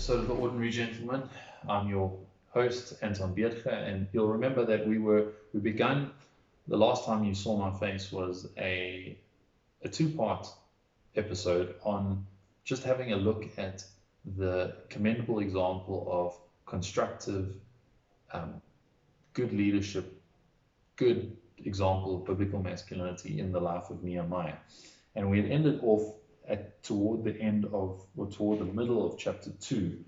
episode of The Ordinary Gentleman. I'm your host, Anton Biertge, and you'll remember that we began, the last time you saw my face was a two-part episode on just having a look at the commendable example of constructive, good leadership, good example of biblical masculinity in the life of Nehemiah. And we had ended off toward the middle of chapter 2.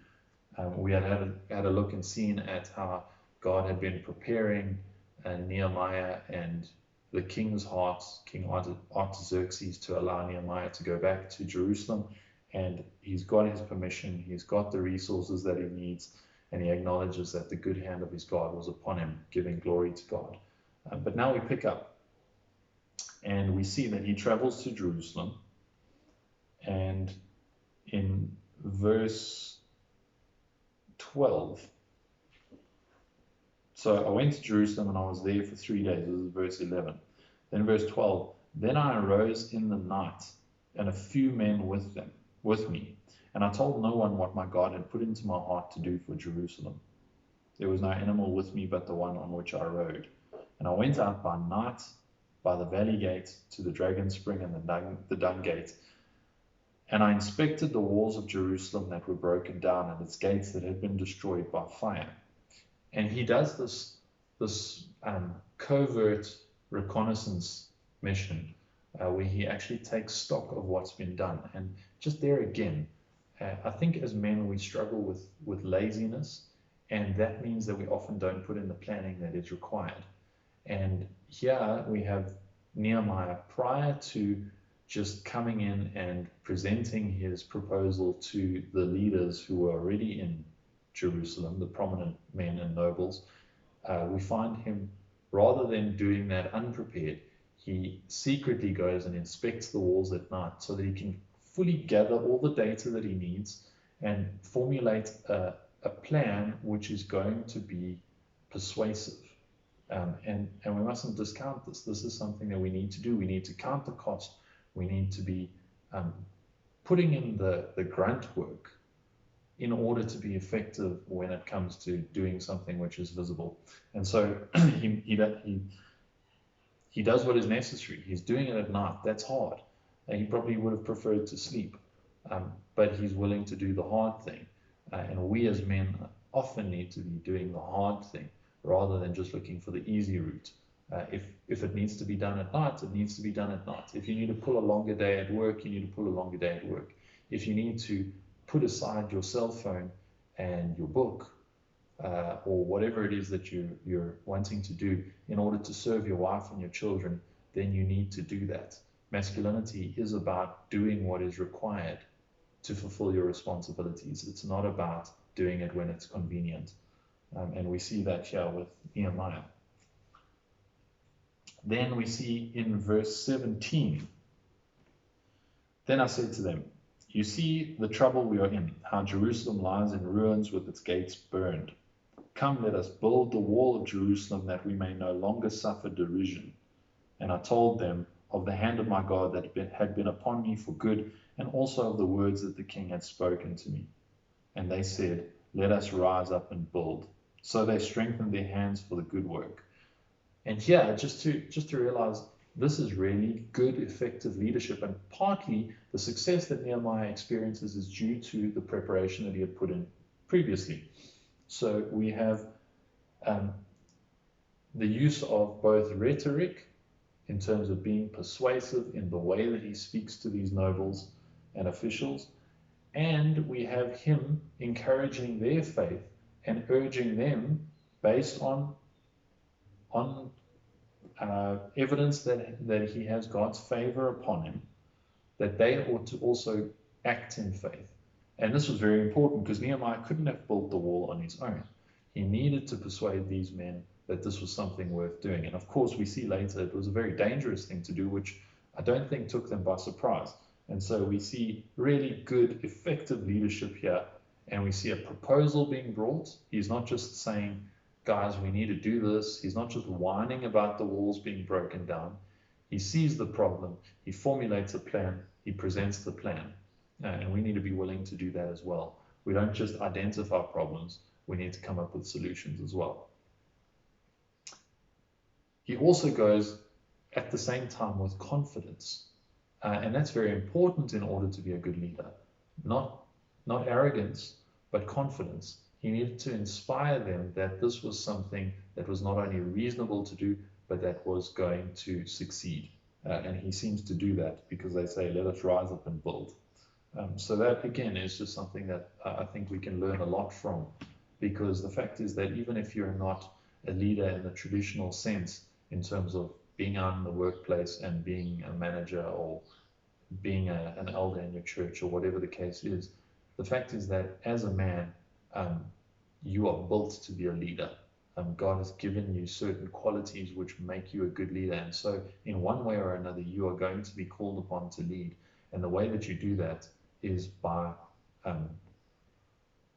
We had a look and seen at how God had been preparing Nehemiah and the king's heart, King Artaxerxes, to allow Nehemiah to go back to Jerusalem. And he's got his permission, he's got the resources that he needs, and he acknowledges that the good hand of his God was upon him, giving glory to God. But now we pick up, and we see that he travels to Jerusalem, and in verse 12, so I went to Jerusalem and I was there for 3 days. This is verse 11. Then verse 12, then I arose in the night, and a few men with me, and I told no one what my God had put into my heart to do for Jerusalem. There was no animal with me but the one on which I rode. And I went out by night by the valley gate to the dragon spring and the dung gate. And I inspected the walls of Jerusalem that were broken down and its gates that had been destroyed by fire. And he does this covert reconnaissance mission where he actually takes stock of what's been done. And just there again, I think as men we struggle with laziness, and that means that we often don't put in the planning that is required. And here we have Nehemiah, prior to just coming in and presenting his proposal to the leaders who were already in Jerusalem, the prominent men and nobles, we find him, rather than doing that unprepared, he secretly goes and inspects the walls at night so that he can fully gather all the data that he needs and formulate a plan which is going to be persuasive. And we mustn't discount this. This is something that we need to do. We need to count the cost. We need to be putting in the grunt work in order to be effective when it comes to doing something which is visible. And so he does what is necessary. He's doing it at night. That's hard. And he probably would have preferred to sleep. But he's willing to do the hard thing. And we as men often need to be doing the hard thing rather than just looking for the easy route. If it needs to be done at night, it needs to be done at night. If you need to pull a longer day at work, you need to pull a longer day at work. If you need to put aside your cell phone and your book, or whatever it is that you're wanting to do in order to serve your wife and your children, then you need to do that. Masculinity is about doing what is required to fulfill your responsibilities. It's not about doing it when it's convenient. And we see that here with Nehemiah. Then we see in verse 17, then I said to them, you see the trouble we are in, how Jerusalem lies in ruins with its gates burned. Come, let us build the wall of Jerusalem that we may no longer suffer derision. And I told them of the hand of my God that had been upon me for good, and also of the words that the king had spoken to me. And they said, let us rise up and build. So they strengthened their hands for the good work. And here, just to realize, this is really good, effective leadership. And partly the success that Nehemiah experiences is due to the preparation that he had put in previously. So we have the use of both rhetoric in terms of being persuasive in the way that he speaks to these nobles and officials, and we have him encouraging their faith and urging them based on evidence that he has God's favor upon him, that they ought to also act in faith. And this was very important because Nehemiah couldn't have built the wall on his own. He needed to persuade these men that this was something worth doing. And of course, we see later it was a very dangerous thing to do, which I don't think took them by surprise. And so we see really good, effective leadership here. And we see a proposal being brought. He's not just saying, guys, we need to do this. He's not just whining about the walls being broken down. He sees the problem. He formulates a plan. He presents the plan. And we need to be willing to do that as well. We don't just identify problems, we need to come up with solutions as well. He also goes at the same time with confidence. And that's very important in order to be a good leader. Not arrogance, but confidence. He needed to inspire them that this was something that was not only reasonable to do, but that was going to succeed. And he seems to do that because they say, let us rise up and build. So that, again, is just something that I think we can learn a lot from, because the fact is that even if you're not a leader in the traditional sense, in terms of being out in the workplace and being a manager or being an elder in your church or whatever the case is, the fact is that as a man, you are built to be a leader. God has given you certain qualities which make you a good leader. And so in one way or another, you are going to be called upon to lead. And the way that you do that is by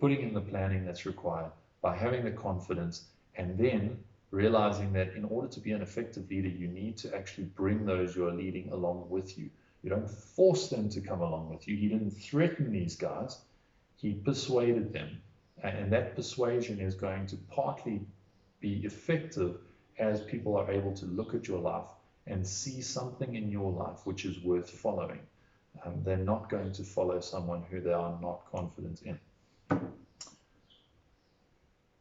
putting in the planning that's required, by having the confidence, and then realizing that in order to be an effective leader, you need to actually bring those you are leading along with you. You don't force them to come along with you. He didn't threaten these guys. He persuaded them. And that persuasion is going to partly be effective as people are able to look at your life and see something in your life which is worth following. They're not going to follow someone who they are not confident in.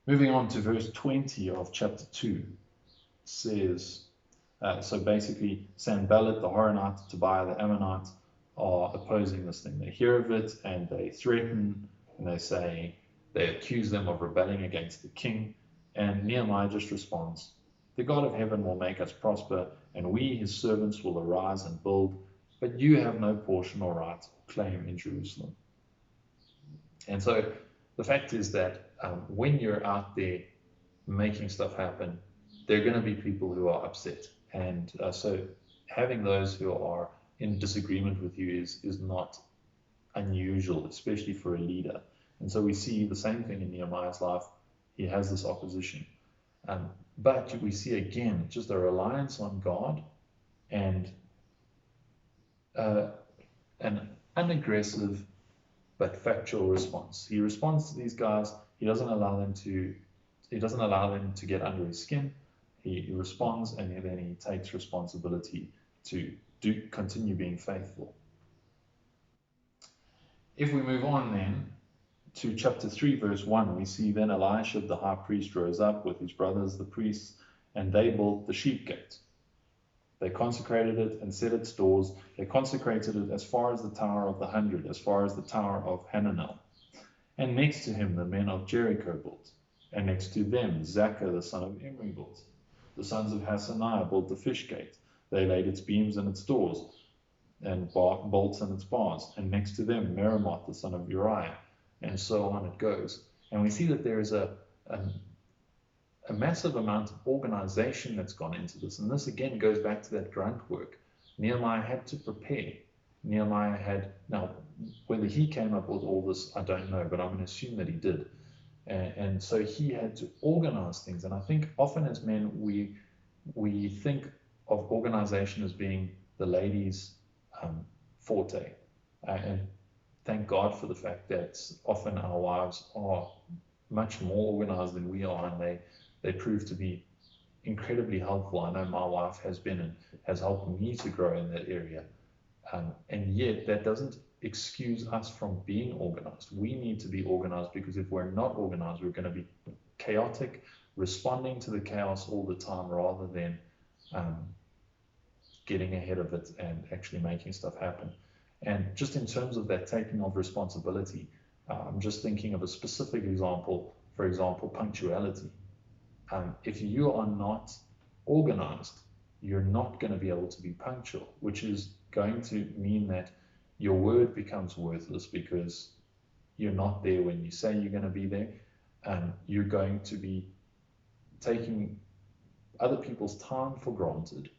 Moving on to verse 20 of chapter 2, says, so basically Sanballat, the Horonite, Tobiah, the Ammonite, are opposing this thing. They hear of it and they threaten, and they accuse them of rebelling against the king. And Nehemiah just responds, the God of heaven will make us prosper, and we, his servants, will arise and build, but you have no portion or right or claim in Jerusalem. And so the fact is that when you're out there making stuff happen, there are going to be people who are upset. And so having those who are in disagreement with you is not unusual, especially for a leader. And so we see the same thing in Nehemiah's life. He has this opposition. But we see again just a reliance on God and an unaggressive but factual response. He responds to these guys. He doesn't allow them to get under his skin. He responds, and then he takes responsibility to continue being faithful. If we move on then to chapter 3, verse 1, we see then Elisha the high priest rose up with his brothers the priests, and they built the sheep gate. They consecrated it and set its doors. They consecrated it as far as the Tower of the 100, as far as the Tower of Hananel. And next to him the men of Jericho built, and next to them Zaccur the son of Imri built. The sons of Hassaniah built the fish gate. They laid its beams and its doors, and bolts and its bars. And next to them Meremoth the son of Uriah, and so on it goes. And we see that there is a massive amount of organization that's gone into this. And this again goes back to that grunt work. Nehemiah had to prepare. Nehemiah had, now whether he came up with all this, I don't know, but I'm going to assume that he did. And so he had to organize things. And I think often as men, we think of organization as being the ladies' forte. And thank God for the fact that often our wives are much more organized than we are, and they prove to be incredibly helpful. I know my wife has been and has helped me to grow in that area. And yet that doesn't excuse us from being organized. We need to be organized, because if we're not organized, we're going to be chaotic, responding to the chaos all the time rather than getting ahead of it and actually making stuff happen. And just in terms of that taking of responsibility, I'm just thinking of a specific example, for example, punctuality. If you are not organized, you're not going to be able to be punctual, which is going to mean that your word becomes worthless because you're not there when you say you're going to be there. You're going to be taking other people's time for granted,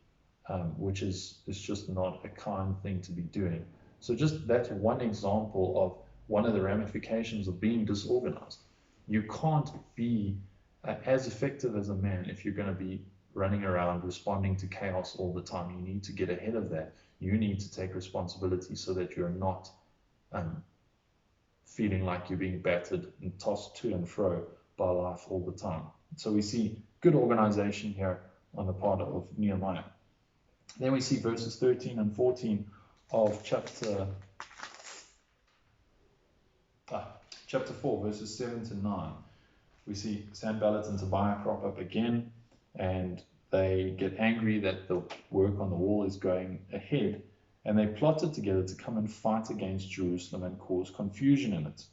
which is just not a kind thing to be doing. So just that's one example of one of the ramifications of being disorganized. You can't be as effective as a man if you're going to be running around responding to chaos all the time. You need to get ahead of that. You need to take responsibility so that you're not feeling like you're being battered and tossed to and fro by life all the time. So we see good organization here on the part of Nehemiah. Then we see verses 13 and 14 of chapter 4, verses 7 to 9. We see Sanballat and Tobiah crop up again, and they get angry that the work on the wall is going ahead, and they plotted together to come and fight against Jerusalem and cause confusion in it.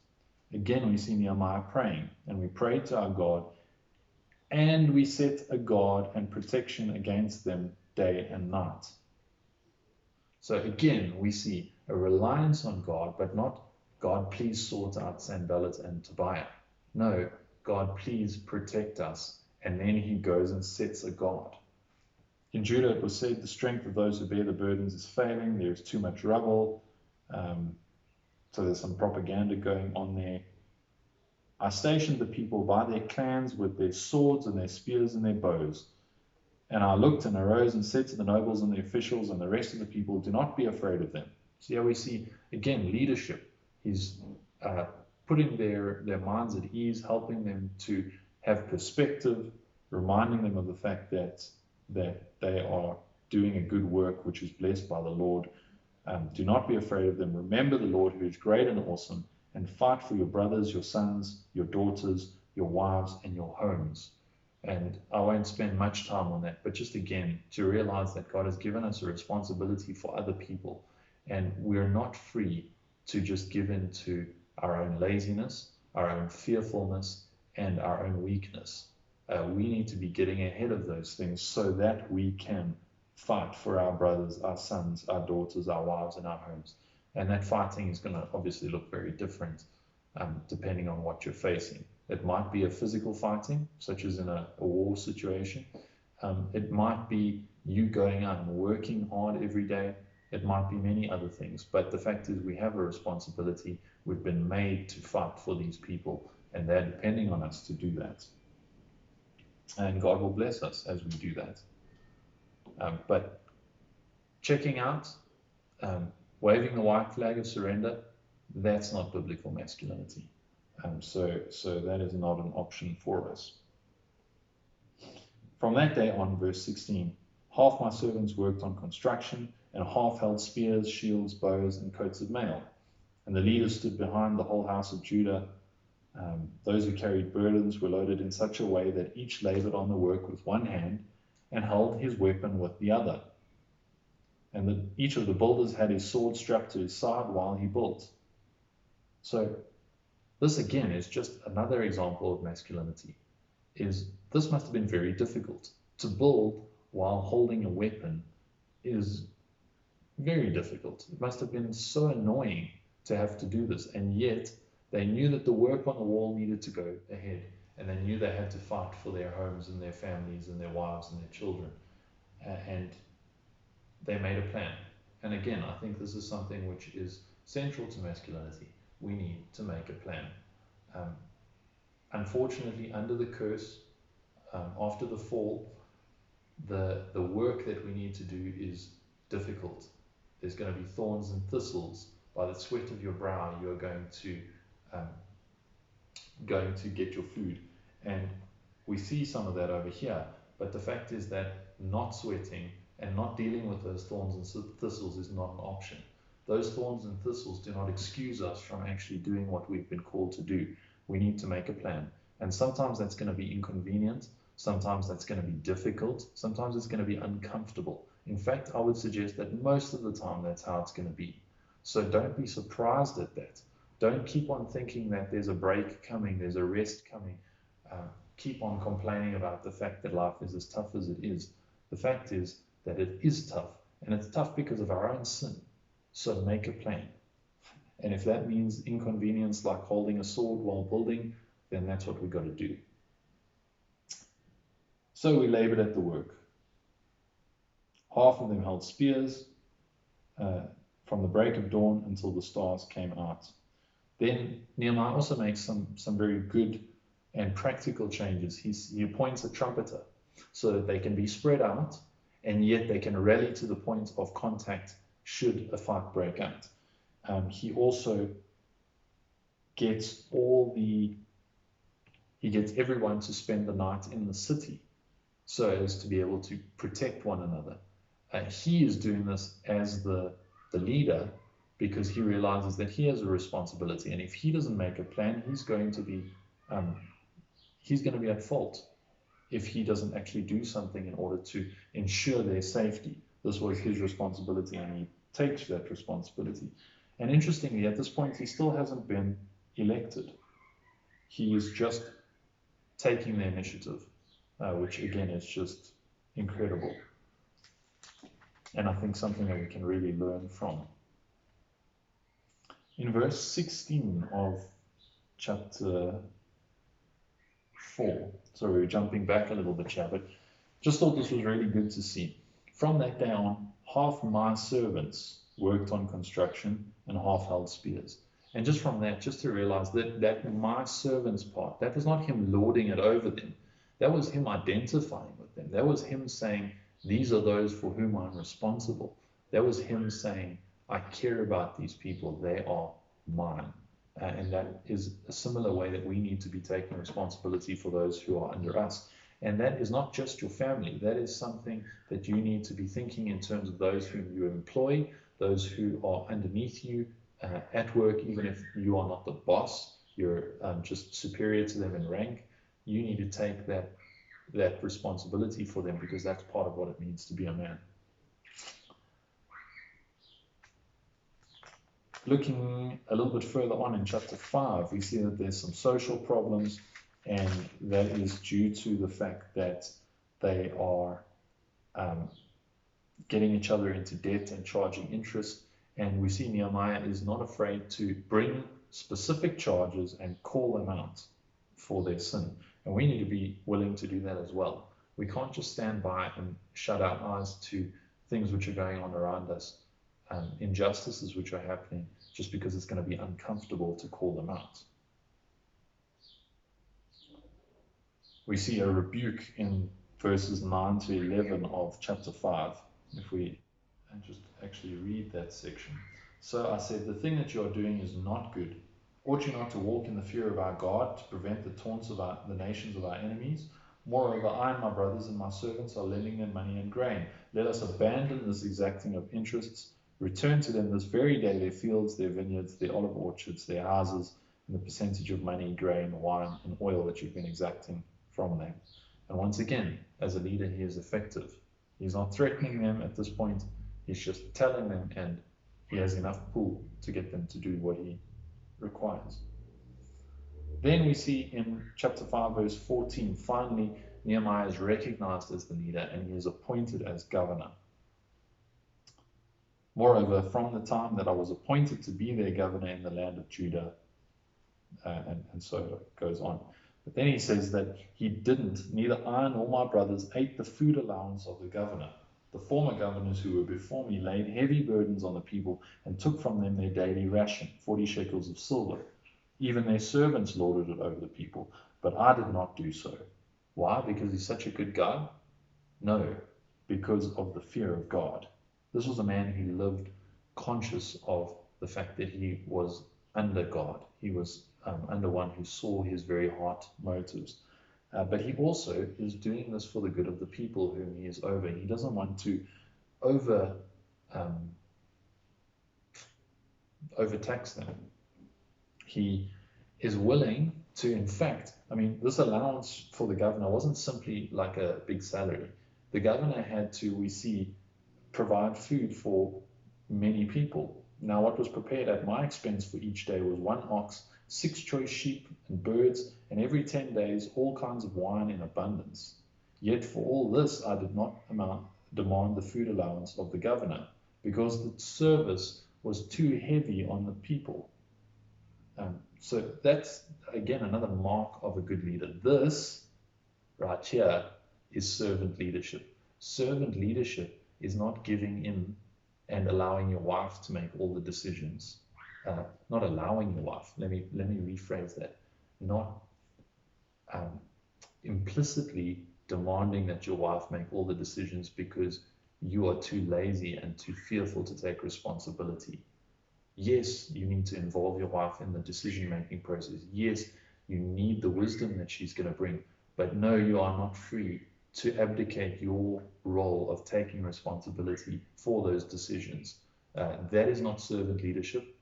Again, we see Nehemiah praying, and we pray to our God, and we set a guard and protection against them day and night. So again, we see a reliance on God, but not God, please sort out Sanballat and Tobiah. No, God, please protect us. And then he goes and sets a guard. In Judah, it was said, the strength of those who bear the burdens is failing. There is too much rubble. So there's some propaganda going on there. I stationed the people by their clans with their swords and their spears and their bows. And I looked and arose and said to the nobles and the officials and the rest of the people, do not be afraid of them. So here we see, again, leadership. He's putting their minds at ease, helping them to have perspective, reminding them of the fact that they are doing a good work which is blessed by the Lord. Do not be afraid of them. Remember the Lord who is great and awesome, and fight for your brothers, your sons, your daughters, your wives, and your homes. And I won't spend much time on that, but just again, to realize that God has given us a responsibility for other people, and we're not free to just give in to our own laziness, our own fearfulness, and our own weakness. We need to be getting ahead of those things so that we can fight for our brothers, our sons, our daughters, our wives, and our homes. And that fighting is going to obviously look very different depending on what you're facing. It might be a physical fighting, such as in a war situation. It might be you going out and working hard every day. It might be many other things. But the fact is we have a responsibility. We've been made to fight for these people, and they're depending on us to do that. And God will bless us as we do that. But checking out, waving the white flag of surrender, that's not biblical masculinity. So that is not an option for us. From that day on, verse 16, half my servants worked on construction, and half held spears, shields, bows, and coats of mail. And the leaders stood behind the whole house of Judah. Those who carried burdens were loaded in such a way that each labored on the work with one hand and held his weapon with the other. And each of the builders had his sword strapped to his side while he built. So this again is just another example of masculinity. This must have been very difficult. To build while holding a weapon is very difficult. It must have been so annoying to have to do this, and yet they knew that the work on the wall needed to go ahead, and they knew they had to fight for their homes and their families and their wives and their children, and they made a plan. And again, I think this is something which is central to masculinity. We need to make a plan. Unfortunately, under the curse, after the fall, the work that we need to do is difficult. There's going to be thorns and thistles. By the sweat of your brow, you are going to get your food. And we see some of that over here. But the fact is that not sweating and not dealing with those thorns and thistles is not an option. Those thorns and thistles do not excuse us from actually doing what we've been called to do. We need to make a plan. And sometimes that's going to be inconvenient. Sometimes that's going to be difficult. Sometimes it's going to be uncomfortable. In fact, I would suggest that most of the time that's how it's going to be. So don't be surprised at that. Don't keep on thinking that there's a break coming, there's a rest coming. Keep on complaining about the fact that life is as tough as it is. The fact is that it is tough, and it's tough because of our own sin. So make a plan. And if that means inconvenience like holding a sword while building, then that's what we've got to do. So we labored at the work. Half of them held spears from the break of dawn until the stars came out. Then Nehemiah also makes some very good and practical changes. He appoints a trumpeter so that they can be spread out, and yet they can rally to the point of contact should a fight break out. He also gets everyone to spend the night in the city so as to be able to protect one another. He is doing this as the leader because he realizes that he has a responsibility, and if he doesn't make a plan, he's going to be at fault if he doesn't actually do something in order to ensure their safety. This was his responsibility, and he takes that responsibility. And interestingly, at this point, he still hasn't been elected. He is just taking the initiative, which again is just incredible. And I think something that we can really learn from. In verse 16 of chapter 4, so we're jumping back a little bit here, but just thought this was really good to see. From that day on, half my servants worked on construction and half held spears. And just from that, just to realize that my servants part, that was not him lording it over them. That was him identifying with them. That was him saying, these are those for whom I'm responsible. That was him saying, I care about these people. They are mine. And that is a similar way that we need to be taking responsibility for those who are under us. And that is not just your family. That is something that you need to be thinking in terms of those whom you employ, those who are underneath you at work, even if you are not the boss, you're just superior to them in rank. You need to take that responsibility for them, because that's part of what it means to be a man. Looking a little bit further on in chapter 5, we see that there's some social problems, and that is due to the fact that they are getting each other into debt and charging interest. And we see Nehemiah is not afraid to bring specific charges and call them out for their sin. And we need to be willing to do that as well. We can't just stand by and shut our eyes to things which are going on around us, injustices which are happening, just because it's going to be uncomfortable to call them out. We see a rebuke in verses 9 to 11 of chapter 5. If we just actually read that section. So I said, the thing that you are doing is not good. Ought you not to walk in the fear of our God, to prevent the taunts of the nations of our enemies? Moreover, I and my brothers and my servants are lending them money and grain. Let us abandon this exacting of interests. Return to them this very day their fields, their vineyards, their olive orchards, their houses, and the percentage of money, grain, wine, and oil that you've been exacting from them. And once again, as a leader, he is effective. He's not threatening them at this point. He's just telling them, and he has enough pull to get them to do what he requires. Then we see in chapter 5, verse 14, finally, Nehemiah is recognized as the leader, and he is appointed as governor. Moreover, from the time that I was appointed to be their governor in the land of Judah, and so it goes on. But then he says that he didn't, neither I nor my brothers ate the food allowance of the governor. The former governors who were before me laid heavy burdens on the people and took from them their daily ration, 40 shekels of silver. Even their servants lorded it over the people, but I did not do so. Why? Because he's such a good guy? No, because of the fear of God. This was a man who lived conscious of the fact that he was under God. He was under one who saw his very heart motives. But he also is doing this for the good of the people whom he is over. He doesn't want to overtax them. He is willing to, in fact, this allowance for the governor wasn't simply like a big salary. The governor had to, we see, provide food for many people. Now, what was prepared at my expense for each day was 1 ox, 6 choice sheep and birds, and every 10 days all kinds of wine in abundance. Yet for all this I did not demand the food allowance of the governor, because the service was too heavy on the people. So that's, again, another mark of a good leader. This, right here, is servant leadership. Servant leadership is not giving in and allowing your wife to make all the decisions. Not allowing your wife, let me rephrase that, not implicitly demanding that your wife make all the decisions because you are too lazy and too fearful to take responsibility. Yes, you need to involve your wife in the decision-making process. Yes, you need the wisdom that she's going to bring. But no, you are not free to abdicate your role of taking responsibility for those decisions. That is not servant leadership.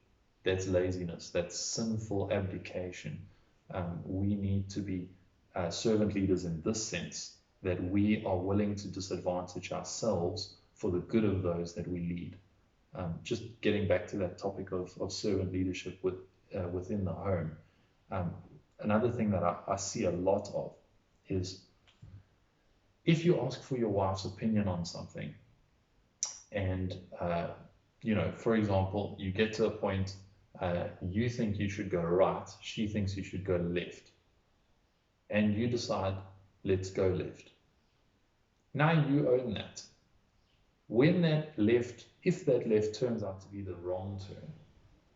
That's laziness. That's sinful abdication. We need to be servant leaders in this sense, that we are willing to disadvantage ourselves for the good of those that we lead. Just getting back to that topic of servant leadership within the home. Um, Another thing that I see a lot of is if you ask for your wife's opinion on something, and for example, you get to a point, you think you should go right, she thinks you should go left, and you decide, let's go left. Now you own that. When if that left turns out to be the wrong turn,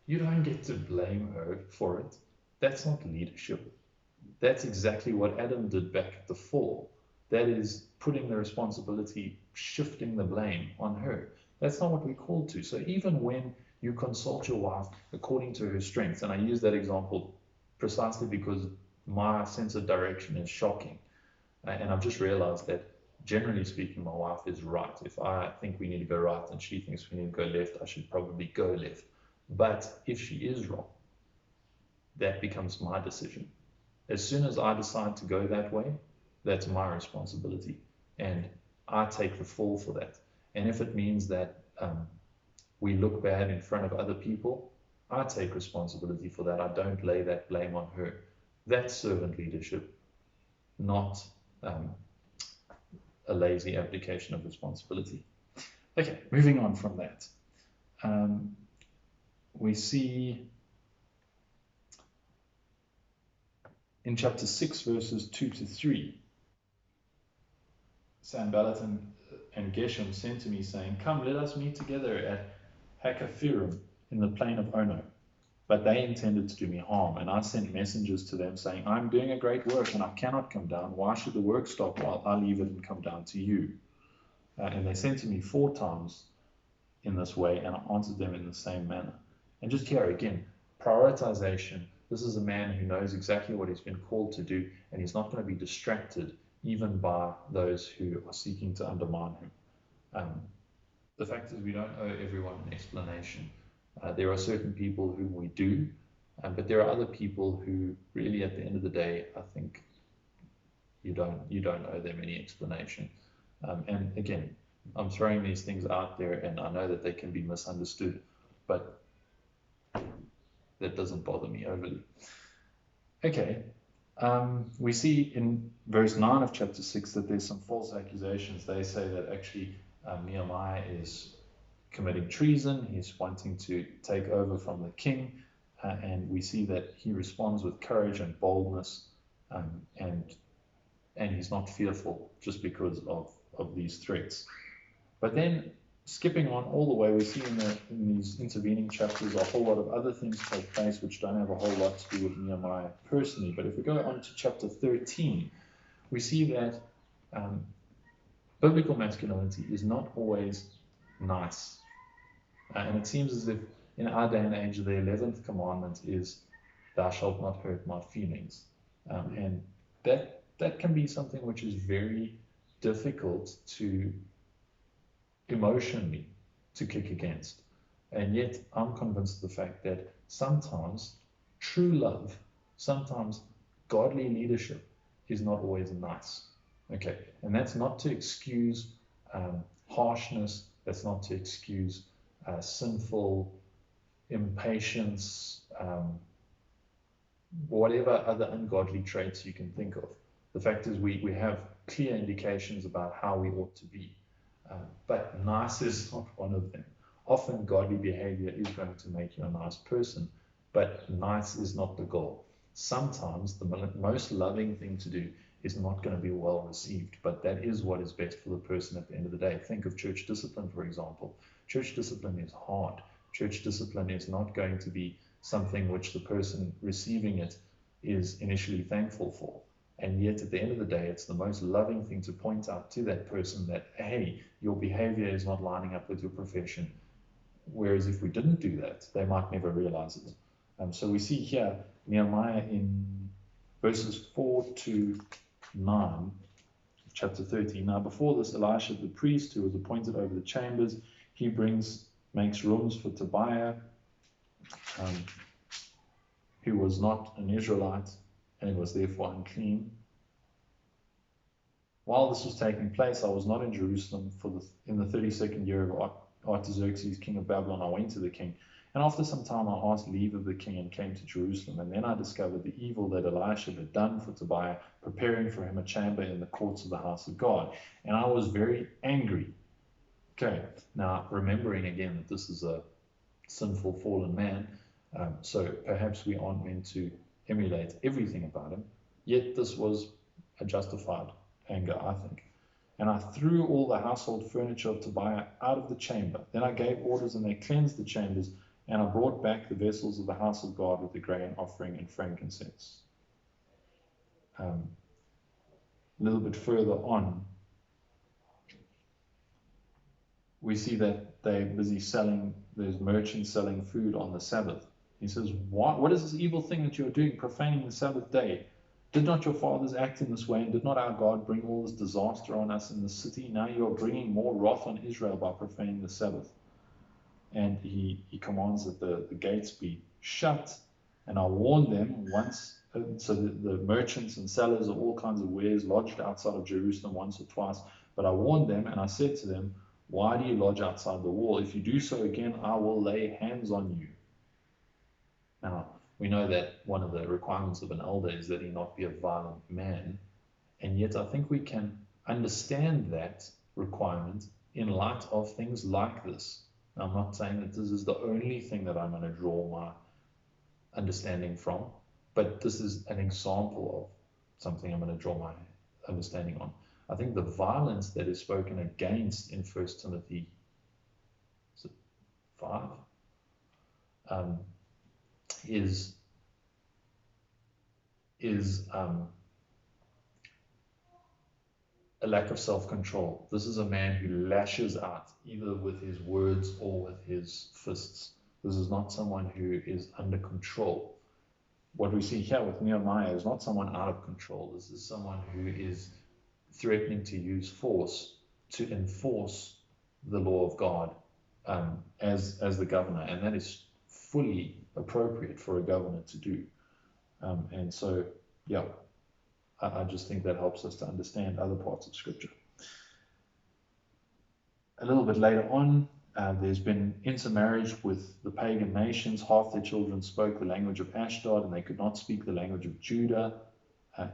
you don't get to blame her for it. That's not leadership. That's exactly what Adam did back at the fall. That is putting the responsibility, shifting the blame on her. That's not what we're called to. So even when you consult your wife according to her strengths, and I use that example precisely because my sense of direction is shocking. And I've just realized that generally speaking, my wife is right. If I think we need to go right and she thinks we need to go left, I should probably go left. But if she is wrong, that becomes my decision. As soon as I decide to go that way, that's my responsibility. And I take the fall for that. And if it means that we look bad in front of other people, I take responsibility for that. I don't lay that blame on her. That's servant leadership, not a lazy abdication of responsibility. Okay, moving on from that. We see in chapter 6, verses 2 to 3, Sanballat and Geshem sent to me, saying, "Come, let us meet together at Hakkephirim in the plain of Ono." But they intended to do me harm, and I sent messengers to them, saying, "I'm doing a great work, and I cannot come down. Why should the work stop while I leave it and come down to you?" And they sent to me 4 times in this way, and I answered them in the same manner. And just here again, prioritization. This is a man who knows exactly what he's been called to do, and he's not going to be distracted even by those who are seeking to undermine him. The fact is, we don't owe everyone an explanation. There are certain people whom we do, but there are other people who really, at the end of the day, I think you don't owe them any explanation. And again, I'm throwing these things out there, and I know that they can be misunderstood, but that doesn't bother me overly. Okay, we see in verse 9 of chapter 6 that there's some false accusations. They say that actually Nehemiah is committing treason, he's wanting to take over from the king, and we see that he responds with courage and boldness, and he's not fearful just because of these threats. But then, skipping on all the way, we see in these intervening chapters a whole lot of other things take place which don't have a whole lot to do with Nehemiah personally. But if we go on to chapter 13, we see that biblical masculinity is not always nice. And it seems as if in our day and age, the 11th commandment is, "Thou shalt not hurt my feelings." And that can be something which is very difficult to emotionally to kick against. And yet I'm convinced of the fact that sometimes true love, sometimes godly leadership is not always nice. Okay, and that's not to excuse harshness, that's not to excuse sinful impatience, whatever other ungodly traits you can think of. The fact is we have clear indications about how we ought to be. But nice is not one of them. Often godly behavior is going to make you a nice person, but nice is not the goal. Sometimes the most loving thing to do is not going to be well received, but that is what is best for the person at the end of the day. Think of church discipline, for example. Church discipline is hard. Church discipline is not going to be something which the person receiving it is initially thankful for. And yet, at the end of the day, it's the most loving thing to point out to that person that, hey, your behavior is not lining up with your profession. Whereas if we didn't do that, they might never realize it. So we see here Nehemiah in verses 4 to 9, chapter 13. Now before this, Elisha the priest, who was appointed over the chambers, he makes rooms for Tobiah, who was not an Israelite and was therefore unclean. While this was taking place, I was not in Jerusalem in the 32nd year of Artaxerxes, king of Babylon. I went to the king, and after some time I asked leave of the king and came to Jerusalem. And then I discovered the evil that Elisha had done for Tobiah, preparing for him a chamber in the courts of the house of God. And I was very angry. Okay, now remembering again that this is a sinful, fallen man, so perhaps we aren't meant to emulate everything about him, yet this was a justified anger, I think. And I threw all the household furniture of Tobiah out of the chamber. Then I gave orders, and they cleansed the chambers, and I brought back the vessels of the house of God with the grain offering and frankincense. A little bit further on, we see that they're busy there's merchants selling food on the Sabbath. He says, what is this evil thing that you're doing, profaning the Sabbath day? Did not your fathers act in this way, and did not our God bring all this disaster on us in the city? Now you are bringing more wrath on Israel by profaning the Sabbath. And he commands that the gates be shut. And I warned them once, so the merchants and sellers of all kinds of wares lodged outside of Jerusalem once or twice. But I warned them, and I said to them, why do you lodge outside the wall? If you do so again, I will lay hands on you. Now, we know that one of the requirements of an elder is that he not be a violent man. And yet I think we can understand that requirement in light of things like this. Now, I'm not saying that this is the only thing that I'm going to draw my understanding from, but this is an example of something I'm going to draw my understanding on. I think the violence that is spoken against in 1 Timothy 5 is a lack of self-control. This is a man who lashes out either with his words or with his fists. This is not someone who is under control. What we see here with Nehemiah is not someone out of control. This is someone who is threatening to use force to enforce the law of God as the governor, and that is fully appropriate for a governor to do. And so, yeah, I just think that helps us to understand other parts of Scripture. A little bit later on, there's been intermarriage with the pagan nations. Half their children spoke the language of Ashdod, and they could not speak the language of Judah.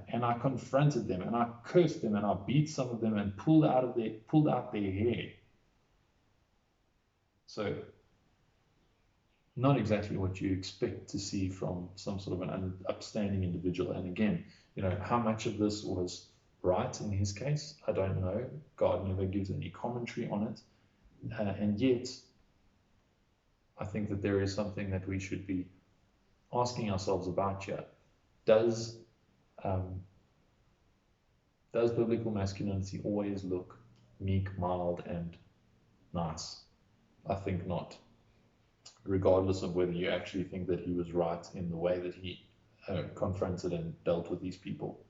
And I confronted them, and I cursed them, and I beat some of them, and pulled out their hair. So, not exactly what you expect to see from some sort of an upstanding individual. And again, how much of this was right in his case, I don't know. God never gives any commentary on it. And yet, I think that there is something that we should be asking ourselves about here. Does biblical masculinity always look meek, mild, and nice? I think not. Regardless of whether you actually think that he was right in the way that he confronted and dealt with these people.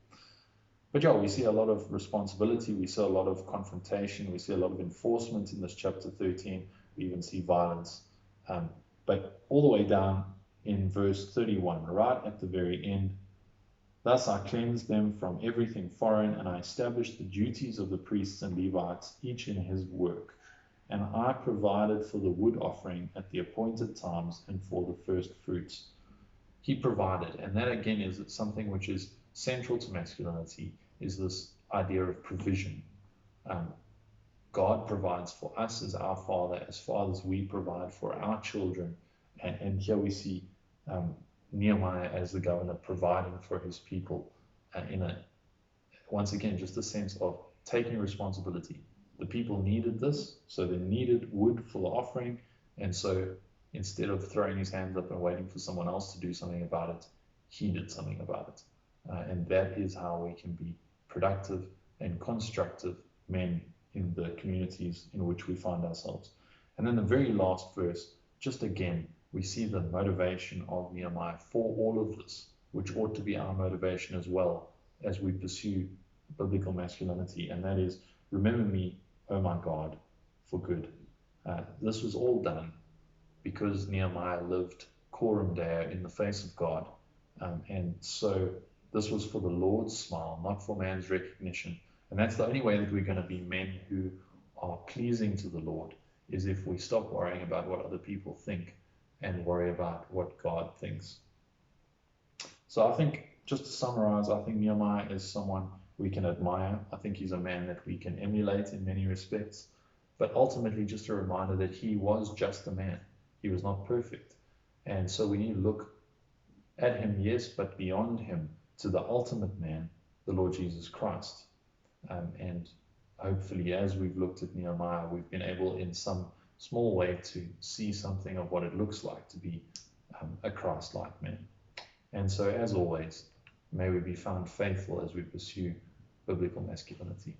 But yeah, we see a lot of responsibility, we see a lot of confrontation, we see a lot of enforcement in this chapter 13, we even see violence. But all the way down in verse 31, right at the very end, thus I cleansed them from everything foreign, and I established the duties of the priests and Levites, each in his work. And I provided for the wood offering at the appointed times and for the first fruits. He provided, and that again is something which is central to masculinity, is this idea of provision. God provides for us as our Father. As fathers, we provide for our children. And here we see Nehemiah as the governor providing for his people once again, just a sense of taking responsibility. The people needed this, so they needed wood for the offering, and so instead of throwing his hands up and waiting for someone else to do something about it, he did something about it. And that is how we can be productive and constructive men in the communities in which we find ourselves. And then the very last verse, just again, we see the motivation of Nehemiah for all of this, which ought to be our motivation as well as we pursue biblical masculinity. And that is, remember me, oh my God, for good. This was all done because Nehemiah lived coram deo in the face of God. And so this was for the Lord's smile, not for man's recognition. And that's the only way that we're going to be men who are pleasing to the Lord, is if we stop worrying about what other people think and worry about what God thinks. So I think, just to summarize, I think Nehemiah is someone we can admire. I think he's a man that we can emulate in many respects. But ultimately, just a reminder that he was just a man. He was not perfect. And so we need to look at him, yes, but beyond him, to the ultimate man, the Lord Jesus Christ. And hopefully, as we've looked at Nehemiah, we've been able in some small way to see something of what it looks like to be a Christ-like man. And so, as always, may we be found faithful as we pursue biblical masculinity.